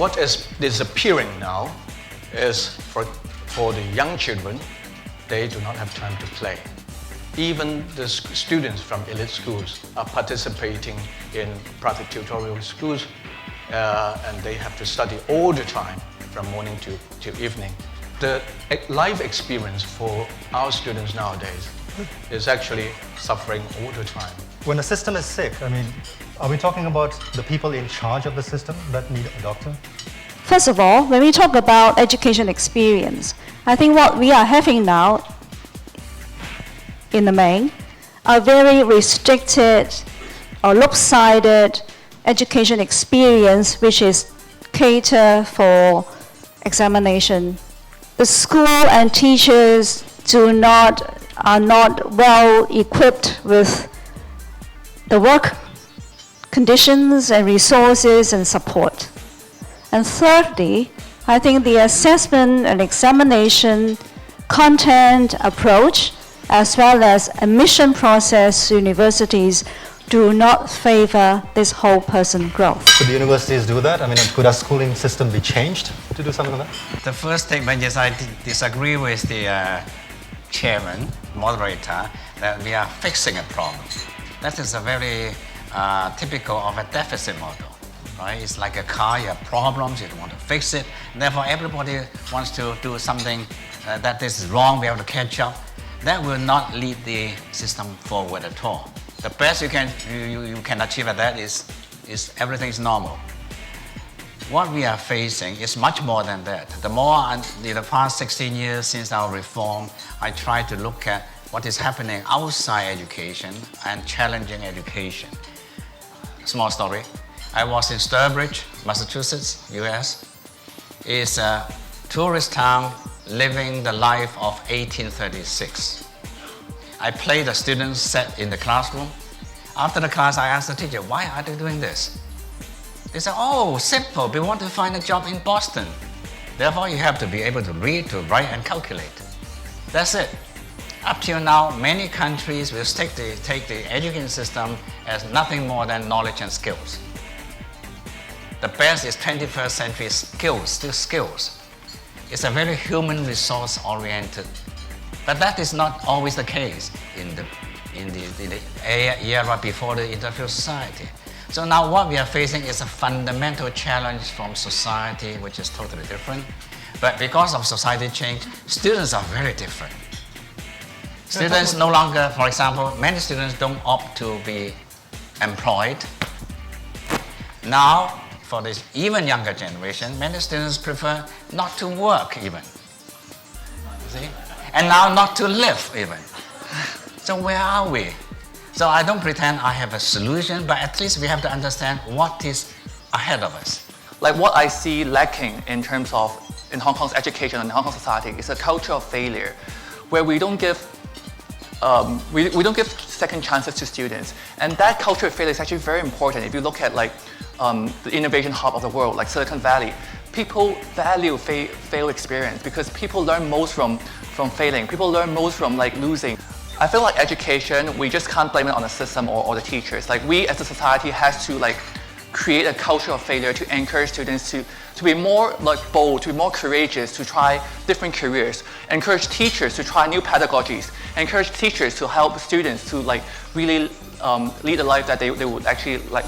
what is disappearing now is for the young children, they do not have time to play. Even the students from elite schools are participating in private tutorial schools, and they have to study all the time from morning to evening. The life experience for our students nowadays is actually suffering all the time. When the system is sick, I mean, are we talking about the people in charge of the system that need a doctor? First of all, when we talk about education experience, I think what we are having now in the main are very restricted or lopsided education experience which is catered for examination. The school and teachers are not well equipped with the work conditions and resources and support. And thirdly, I think the assessment and examination content approach as well as admission process to universities do not favor this whole person growth. Could the universities do that? I mean, could our schooling system be changed to do something like that? The first statement is I disagree with the chairman, moderator, that we are fixing a problem. That is a very typical of a deficit model. Right? It's like a car, you have problems, you want to fix it. Therefore, everybody wants to do something that is wrong, we have to catch up. That will not lead the system forward at all. The best you can achieve at that is everything is normal. What we are facing is much more than that. The more in the past 16 years since our reform, I try to look at what is happening outside education and challenging education. Small story. I was in Sturbridge, Massachusetts, US. It's a tourist town living the life of 1836. I played the students set in the classroom. After the class, I asked the teacher, why are they doing this? They said, oh, simple, we want to find a job in Boston. Therefore, you have to be able to read, to write, and calculate. That's it. Up till now, many countries will take the education system as nothing more than knowledge and skills. The best is 21st century skills, still skills. It's a very human resource oriented. But that is not always the case in the era before the industrial society. So now what we are facing is a fundamental challenge from society, which is totally different. But because of society change, students are very different. Students no longer, for example, many students don't opt to be employed. Now, for this even younger generation, many students prefer not to work even. See? And now not to live even. So where are we? So I don't pretend I have a solution, but at least we have to understand what is ahead of us. Like what I see lacking in terms of in Hong Kong's education and Hong Kong society is a culture of failure, where we don't give we don't give second chances to students. And that culture of failure is actually very important. If you look at like the innovation hub of the world, like Silicon Valley, people value fail experience because people learn most from failing. People learn most from like losing. I feel like education, we just can't blame it on the system or the teachers. Like we as a society has to like create a culture of failure to encourage students to be more like bold, to be more courageous, to try different careers, encourage teachers to try new pedagogies, encourage teachers to help students to like really lead a life that they would actually like.